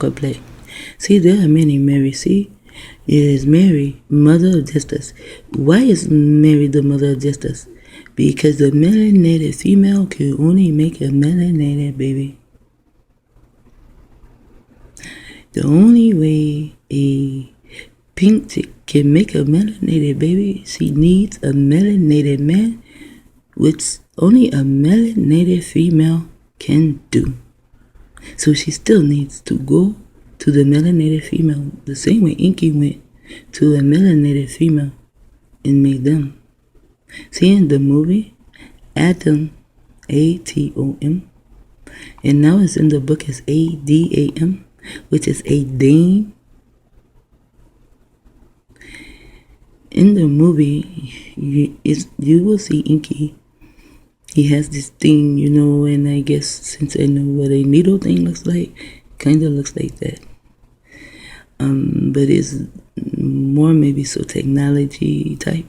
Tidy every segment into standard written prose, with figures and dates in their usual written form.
soccer play. See, there are many Mary. See, it is Mary, mother of justice. Why is Mary the mother of justice? Because the melanated female can only make a melanated baby. The only way a pink chick can make a melanated baby, she needs a melanated man, which only a melanated female can do. So she still needs to go to the melanated female, the same way Inky went to a melanated female and made them. See, in the movie, Atom, A-T-O-M, and now it's in the book as A-D-A-M, which is a dame. In the movie, you will see Inky. He has this thing, and I guess since I know what a needle thing looks like, kind of looks like that. But it's more maybe so technology type.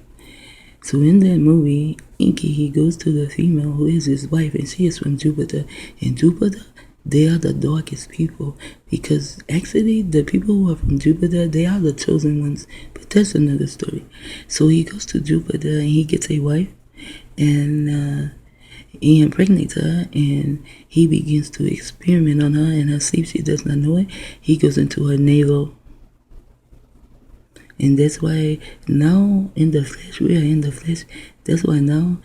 So in that movie, Inky, he goes to the female who is his wife, and she is from Jupiter. And Jupiter, they are the darkest people, because actually the people who are from Jupiter, they are the chosen ones. But that's another story. So he goes to Jupiter and he gets a wife, and he impregnates her, and he begins to experiment on her in her sleep. She does not know it. He goes into her navel. And that's why now in the flesh, we are in the flesh. That's why now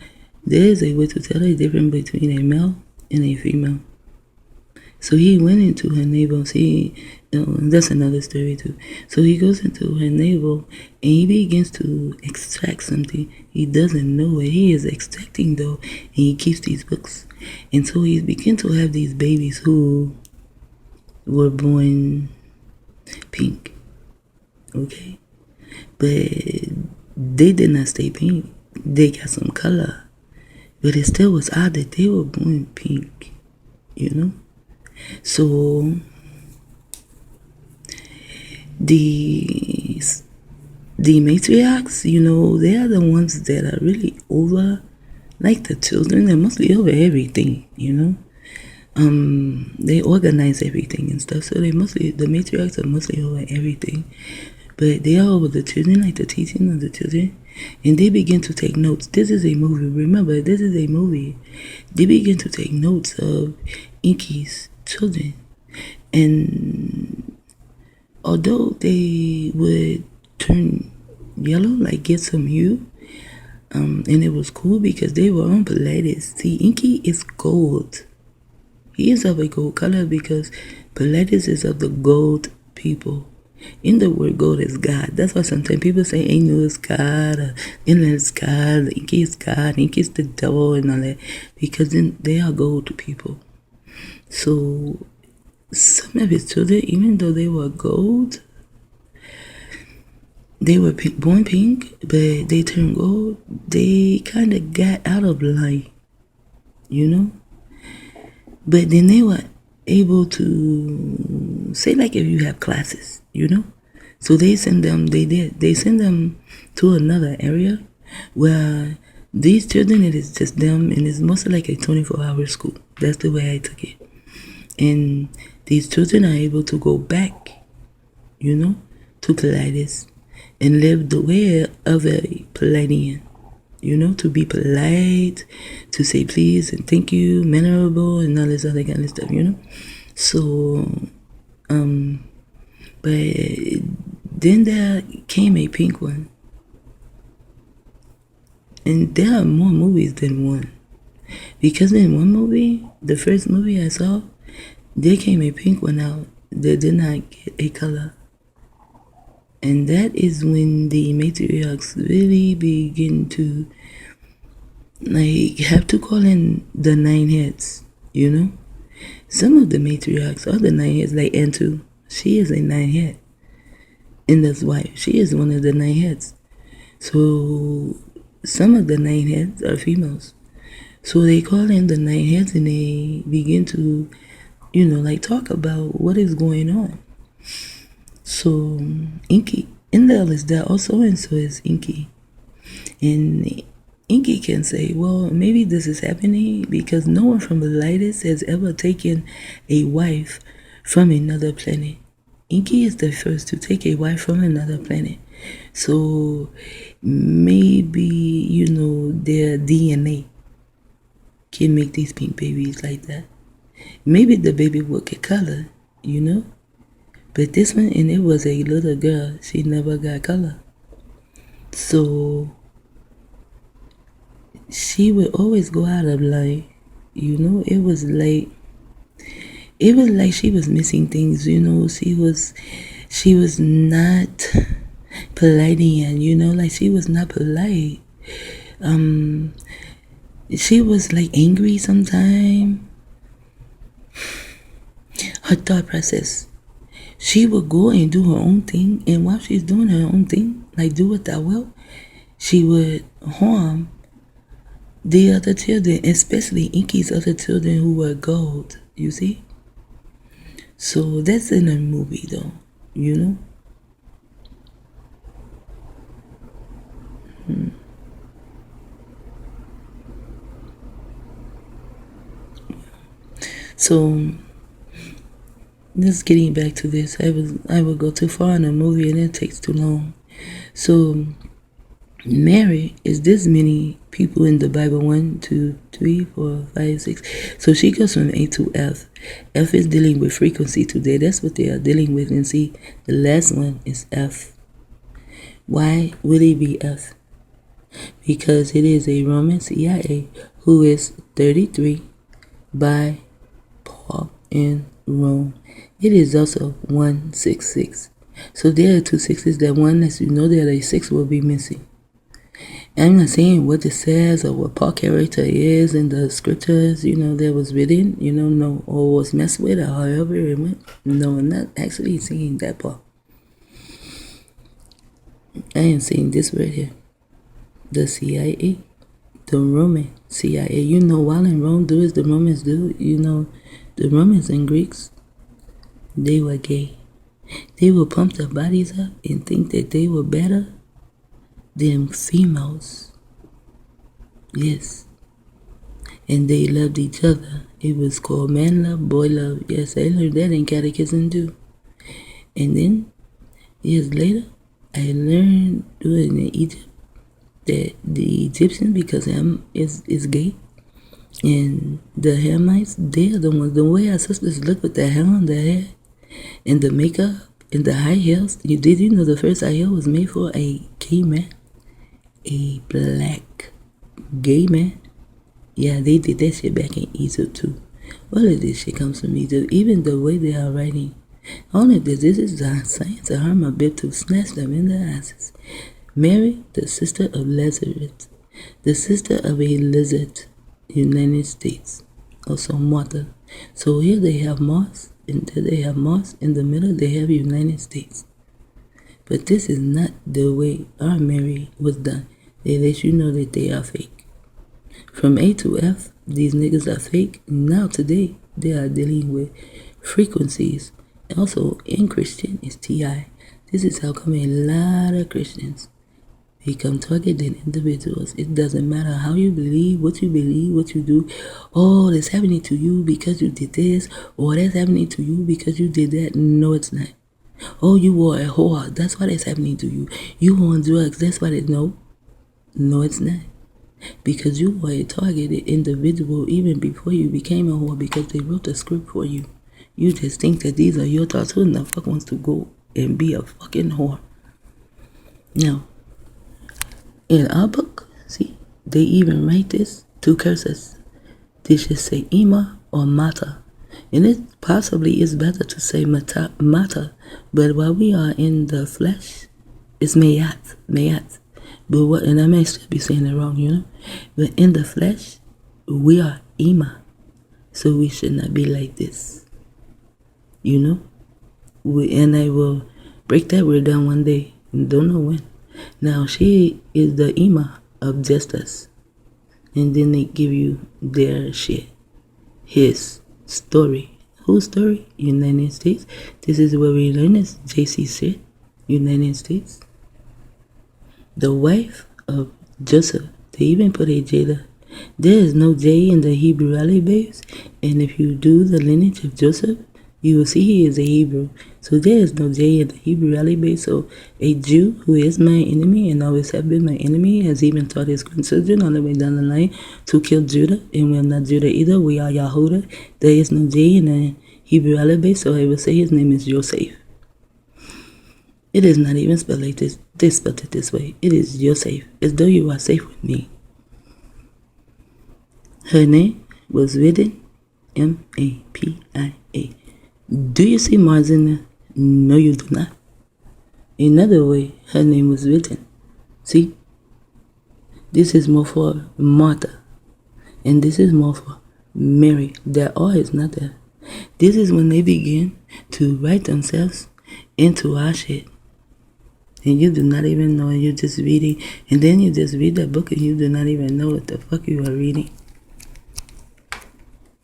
there is a way to tell the difference between a male and a female. So he went into her navel. See, that's another story too. So he goes into her navel and he begins to extract something. He doesn't know what he is extracting though, and he keeps these books. And so he begins to have these babies who were born pink. Okay? But they did not stay pink. They got some color. But it still was odd that they were born pink. So the matriarchs, they are the ones that are really over, like the children, they're mostly over everything, They organize everything and stuff, so the matriarchs are mostly over everything. But they are over the children, like the teaching of the children. And they begin to take notes. This is a movie. Remember, this is a movie. They begin to take notes of Inky's children. And although they would turn yellow, like get some hue, and it was cool because they were on Pallades. See, Inky is gold. He is of a gold color because Pallades is of the gold people. In the word gold is God. That's why sometimes people say Anu is God, or Inland is God, Inky is God, Inky is the devil and all that, because then they are gold people. So some of his children, even though they were gold, they were born pink, but they turned gold. They kind of got out of line, But then they were able to say, like, if you have classes, so they send them to another area where these children, it is just them, and it's mostly like a 24-hour school. That's the way I took it. And these children are able to go back, to Pallades and live the way of a Palladian. To be polite, to say please and thank you, mannerable, and all this other kind of stuff, So, but then there came a pink one. And there are more movies than one. Because in one movie, the first movie I saw, there came a pink one out that did not get a color. And that is when the matriarchs really begin to, have to call in the 9 heads, Some of the matriarchs are the 9 heads, like Antu. She is a 9 head. Inda's wife, she is one of the 9 heads. So some of the 9 heads are females. So they call in the 9 heads and they begin to, talk about what is going on. So Inky, Inda is there also, and so is Inky. And Inky can say, well, maybe this is happening because no one from the lightest has ever taken a wife from another planet. Inky is the first to take a wife from another planet. So maybe, their DNA can make these pink babies like that. Maybe the baby will get color, But this one, and it was a little girl, she never got color. So she would always go out of line, It was like she was missing things, she was not polite again, like she was not polite. She was like angry sometimes. Her thought process. She would go and do her own thing, and while she's doing her own thing, like do it that well, she would harm the other children, especially Inky's other children who were gold, you see? So that's in a movie though, So just getting back to this, I will go too far in a movie and it takes too long. So Mary is this many people in the Bible: 1, 2, 3, 4, 5, 6. So she goes from A to F. F is dealing with frequency today. That's what they are dealing with. And see, the last one is F. Why would it be F? Because it is a Roman CIA who is 33 by Paul in Rome. It is also 166. So there are 2 6s. That one lets you know that a 6 will be missing. I'm not saying what it says or what Paul character is in the scriptures, that was written, no, or was messed with, or however it went. No, I'm not actually saying that part. I am saying this right here. The CIA, the Roman CIA. While in Rome, do as the Romans do. The Romans and Greeks, they were gay. They would pump their bodies up and think that they were better than females. Yes. And they loved each other. It was called man love, boy love. Yes, I learned that in catechism too. And then, years later, I learned doing in Egypt that the Egyptian, because Ham is gay, and the Hamites, they are the ones. The way our sisters look with their hair on their head, and the makeup, and the high heels. Did you know the first high heel was made for a gay man? A black gay man? Yeah, they did that shit back in Egypt too. All of this shit comes from Egypt. Even the way they are writing. All of this is the science of harm a bit to snatch them in the asses. Mary, the sister of Lazarus, the sister of a lizard, United States, also Martha. So here they have Mars, and there they have Mars. In the middle they have United States. But this is not the way our Mary was done. They let you know that they are fake. From A to F, these niggas are fake. Now today, they are dealing with frequencies. Also, in Christian, is TI. This is how come a lot of Christians become targeted individuals. It doesn't matter how you believe, what you do. Oh, that's happening to you because you did this. Or that's happening to you because you did that. No, it's not. Oh, you were a whore. That's why that's happening to you. You were on drugs. That's why it. No, it's not. Because you were a targeted individual even before you became a whore, because they wrote the script for you. You just think that these are your thoughts. Who the fuck wants to go and be a fucking whore? Now, in our book, see, they even write this 2 curses. They should say Ima or Mata. And it possibly is better to say Mata. But while we are in the flesh, it's Mayat. But what, and I may still be saying it wrong, But in the flesh, we are Ima. So we should not be like this. And I will break that word down one day. Don't know when. Now, she is the Ima of justice. And then they give you their shit. His story. Whose story? United States. This is where we learn this JC shit. United States. The wife of Joseph. They even put a J there. There is no J in the Hebrew babes. And if you do the lineage of Joseph, you will see he is a Hebrew. So there is no J in the Hebrew alphabet. So a Jew who is my enemy and always have been my enemy has even taught his grandchildren on the way down the line to kill Judah. And we're not Judah either. We are Yahudah. There is no J in the Hebrew alphabet. So I will say his name is Yosef. It is not even spelled like this. They spelled it this way. It is Yosef. As though you are safe with me. Her name was written Mapia. Do you see Mars in there? No, you do not. Another way, her name was written. See? This is more for Martha. And this is more for Mary. That R is not there. This is when they begin to write themselves into our shit. And you do not even know, and you're just reading. And then you just read that book and you do not even know what the fuck you are reading.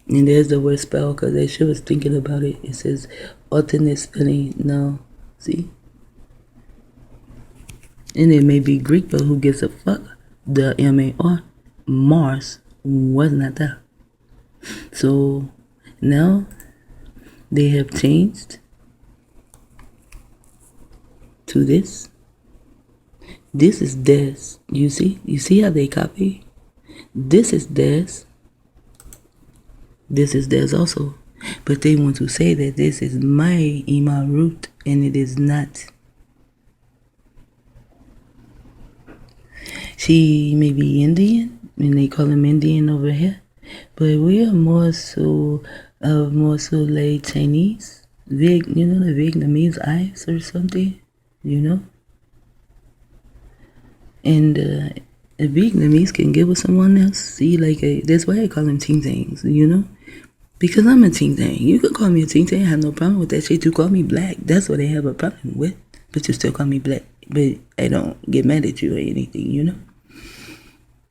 And there's the word spell, because I sure was thinking about it. It says alternate spelling. No. See? And it may be Greek, but who gives a fuck? The M-A-R, Mars, was not there. So now they have changed to this. This is theirs. You see? You see how they copy? This is theirs. This is theirs also. But they want to say that this is my Ima root, and it is not. She may be Indian, and they call him Indian over here. But we are more so like Chinese. You know, the Vietnamese eyes or something, you know? And a Vietnamese can get with someone else. See, like, that's why I call them ting tangs, you know? Because I'm a ting tang. You can call me a ting tang. I have no problem with that shit. You call me black. That's what I have a problem with. But you still call me black. But I don't get mad at you or anything, you know?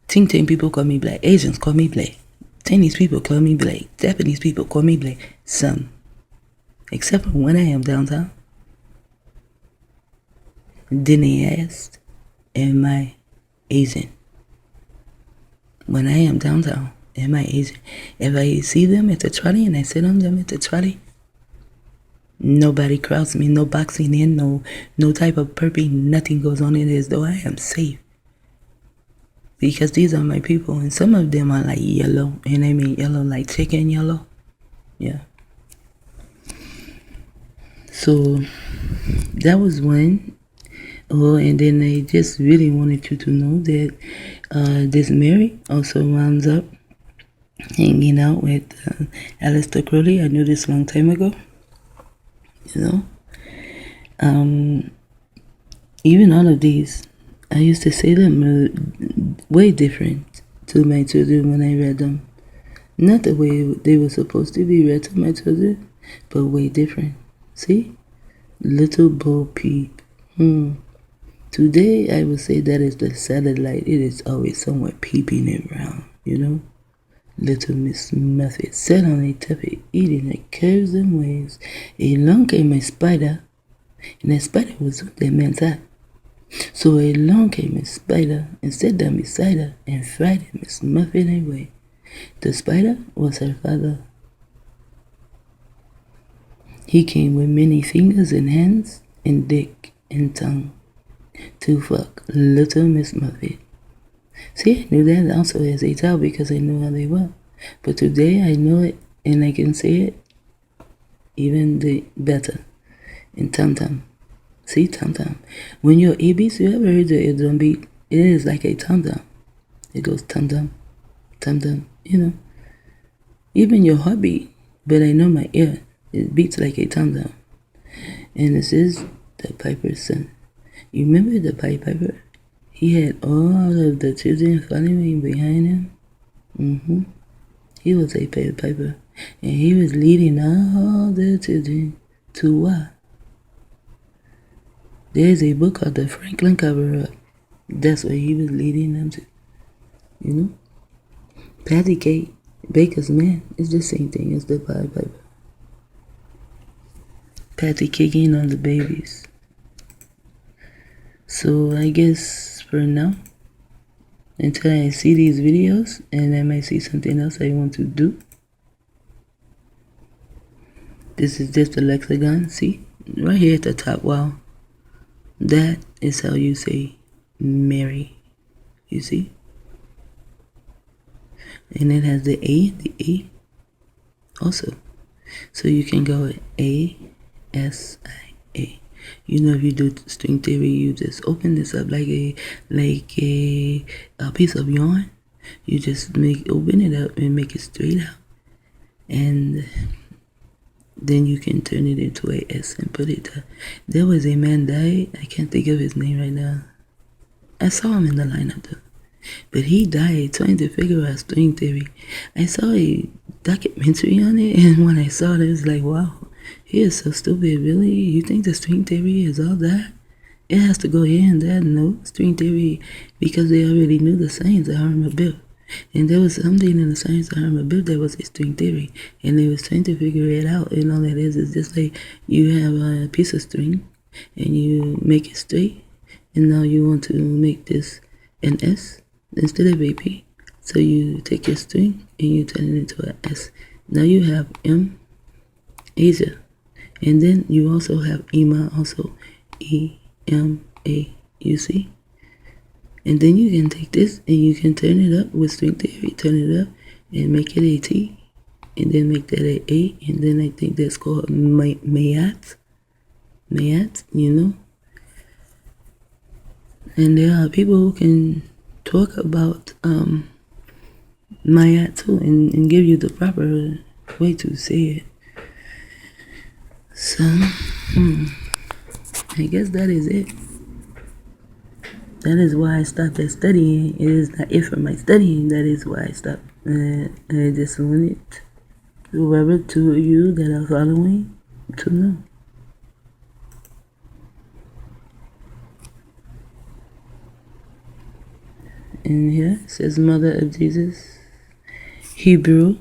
Ting tang people call me black. Asians call me black. Chinese people call me black. Japanese people call me black. Some. Except for when I am downtown. Then they asked, am I Asian? When I am downtown, am I Asian? If I see them at the trolley and I sit on them at the trolley, nobody crowds me, no boxing in, no type of perping, nothing goes on in it as though I am safe. Because these are my people, and some of them are like yellow, and I mean yellow like chicken yellow. Yeah. So that was one. Oh, and then I just really wanted you to know that this Mary also rounds up hanging out with Aleister Crowley. I knew this a long time ago, you know. Even all of these, I used to say them way different to my children when I read them. Not the way they were supposed to be read to my children, but way different. See? Little Bo Peep. Today, I would say that is the satellite. It is always somewhere peeping around, you know? Little Miss Muffet sat on a tuffet, eating the curves and waves. Along came a spider, and the spider was on that man's eye. So along came a spider and sat down beside her and frightened Miss Muffet away. The spider was her father. He came with many fingers and hands and dick and tongue to fuck little Miss Muffet. See, I knew that also as a child because I knew how they were. But today I know it and I can say it even better. In Tum Tum. See, Tum Tum. When you're a beat, you ever heard the drum beat? It is like a Tum Tum. It goes Tum Tum, Tum Tum, you know. Even your heartbeat, but I know my ear, it beats like a Tum Tum. And this is the Piper's son. You remember the Pied Piper? He had all of the children following behind him. He was a Pied Piper. And he was leading all the children to what? There's a book called The Franklin Cover-Up. That's what he was leading them to. You know? Patty Cake, Baker's Man, is the same thing as the Pied Piper. Patty kicking on the babies. So I guess for now, until I see these videos and I might see something else I want to do, This is just a lexicon. See? Right here at the top. Wow. That is how you say Mary. You see? And it has the A also. So you can go with A-S-I-A. You know, if you do string theory, you just open this up like a piece of yarn. You just open it up and make it straight out. And then you can turn it into a S and put it there. There was a man died. I can't think of his name right now. I saw him in the lineup though. But he died trying to figure out string theory. I saw a documentary on it, and when I saw it, it was like, wow, he is so stupid, really? You think the string theory is all that? It has to go here and there. No, string theory, because they already knew the science of harmony built. And there was something in the science of harmony built that was a string theory, and they was trying to figure it out. And all that is just like you have a piece of string, and you make it straight, and now you want to make this an S instead of a P. So you take your string and you turn it into an S. Now you have M, Asia. And then you also have Ema, also E-M-A, you see? And then you can take this and you can turn it up with string theory, turn it up and make it a T. And then make that a A. And then I think that's called Mayat. Mayat, you know? And there are people who can talk about Mayat too and give you the proper way to say it. So, I guess that is it. That is why I stopped at studying. It is not it for my studying. That is why I stopped. I just wanted whoever two of you that are following to know. And here it says Mother of Jesus, Hebrew,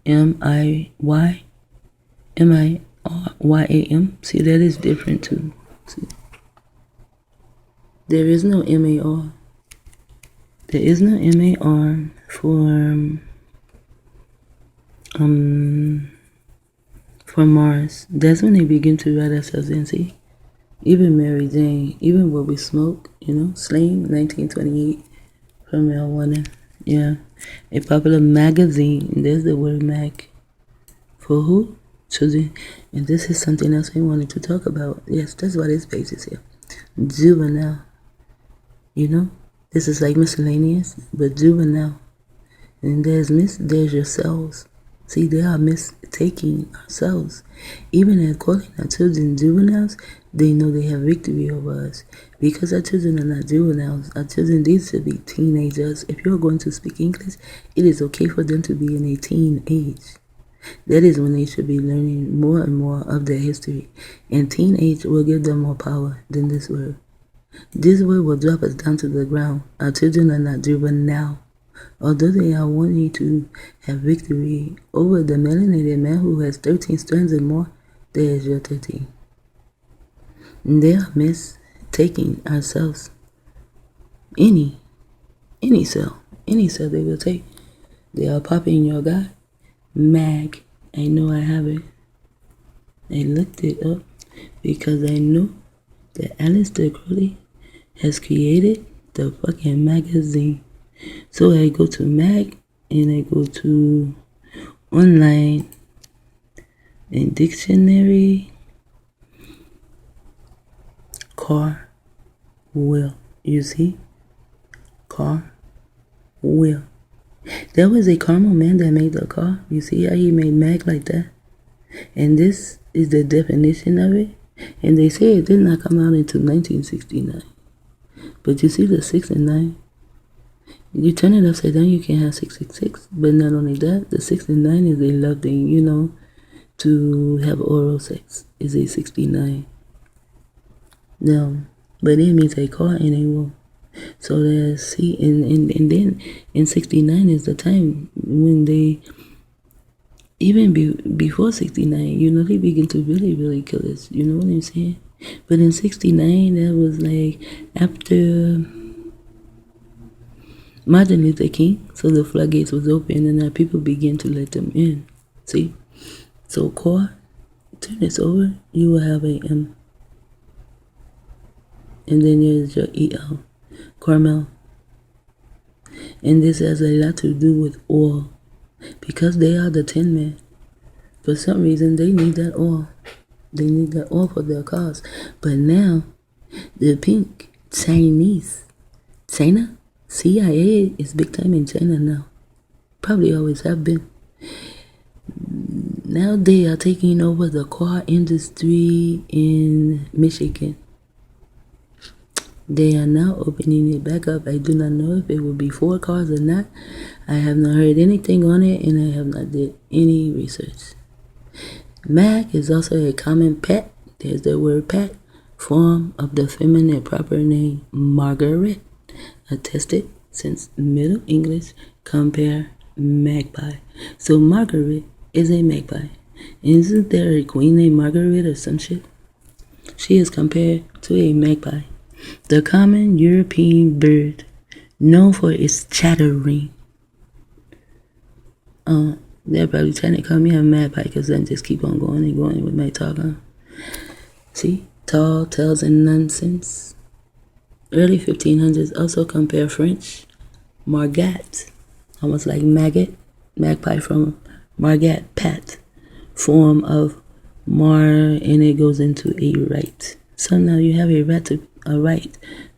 M-I-Y-M. See, that is different too. See? There is no M-A-R. There is no M-A-R for Mars. That's when they begin to write ourselves in, see? Even Mary Jane, even What We Smoke, you know, Sling, 1928. From L1, yeah, a popular magazine. There's the word mag. For who? Children. And this is something else we wanted to talk about. Yes, that's what this page is here. Juvenile. You know, this is like miscellaneous, but juvenile. And there's yourselves. See, they are mistaking ourselves. Even as calling our children juveniles, they know they have victory over us. Because our children are not juveniles, our children, these should be teenagers. If you're going to speak English, it is okay for them to be in a teen age. That is when they should be learning more and more of their history. And teenage will give them more power than this word. This word will drop us down to the ground. Our children are not juvenile. Although they are wanting to have victory over the melanated man who has 13 strands and more, there is your 13. And they are mistaking ourselves. Any cell they will take. They are popping your guy. Mag. I know I have it. I looked it up because I know that Alistair Crowley has created the fucking magazine. So I go to Mag and I go to online and dictionary car wheel. You see? Car wheel. There was a caramel man that made the car. You see how he made Mag like that? And this is the definition of it. And they say it did not come out until 1969. But you see the 69? You turn it upside down, you can have 666. But not only that, the 69 is a love thing, you know, to have oral sex is a 69. No, but it means a car and a wheel. So there's, see, and then in 69 is the time when they, even before 69, you know, they begin to really kill us. You know what I'm saying? But in 69, that was like after Martin Luther King, so the floodgates was open and people began to let them in. See? So core turn this over, you will have a M. And then there's your EL, caramel. And this has a lot to do with oil. Because they are the Tin Man. For some reason, they need that oil. They need that oil for their cause. But now, the pink Chinese, China, CIA is big time in China now. Probably always have been. Now they are taking over the car industry in Michigan. They are now opening it back up. I do not know if it will be 4 cars or not. I have not heard anything on it, and I have not did any research. Mac is also a common pet. There's the word pet, form of the feminine proper name Margaret, attested since Middle English, compare magpie. So Margaret is a magpie. Isn't there a queen named Margaret or some shit? She is compared to a magpie, the common European bird known for its chattering. They're probably trying to call me a magpie because I just keep on going and going with my talk on. See? Tall tales and nonsense. Early 1500s also compare French margat, almost like maggot, magpie from margat, pat, form of mar, and it goes into a right. So now you have a right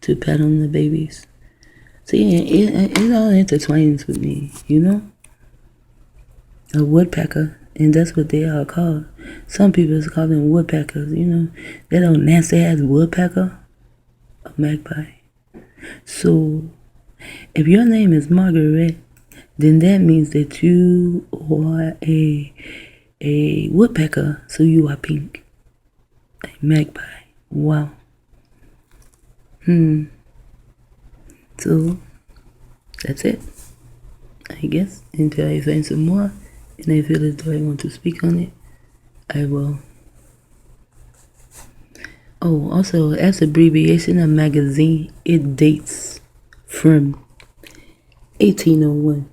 to pat on the babies. See, it all intertwines with me, you know? A woodpecker, and that's what they are called. Some people call them woodpeckers, you know. That old nasty ass woodpecker, a magpie. So, if your name is Margaret, then that means that you are a woodpecker, so you are pink. A magpie. Wow. So, that's it, I guess. Until I find some more, and I feel as though I want to speak on it, I will. Oh, also, as abbreviation of magazine, it dates from 1801.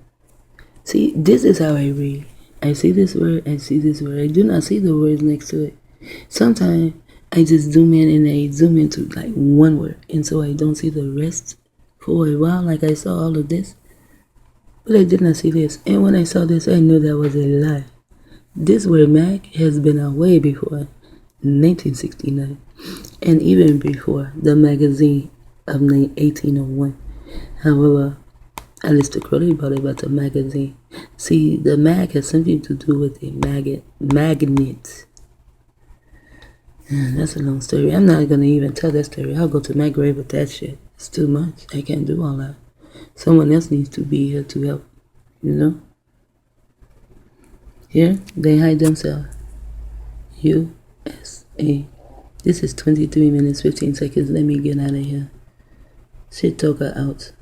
See, this is how I read. I see this word, I see this word. I do not see the words next to it. Sometimes I just zoom in and I zoom into like one word, and so I don't see the rest for a while, like I saw all of this. But I did not see this, and when I saw this, I knew that was a lie. This word Mac has been out way before 1969, and even before the magazine of 1801. However, Alistair Crowley brought about the magazine. See, the mag has something to do with a magnet. That's a long story. I'm not going to even tell that story. I'll go to my grave with that shit. It's too much. I can't do all that. Someone else needs to be here to help, you know? Here, they hide themselves. USA. This is 23 minutes, 15 seconds. Let me get out of here. Shit talker out.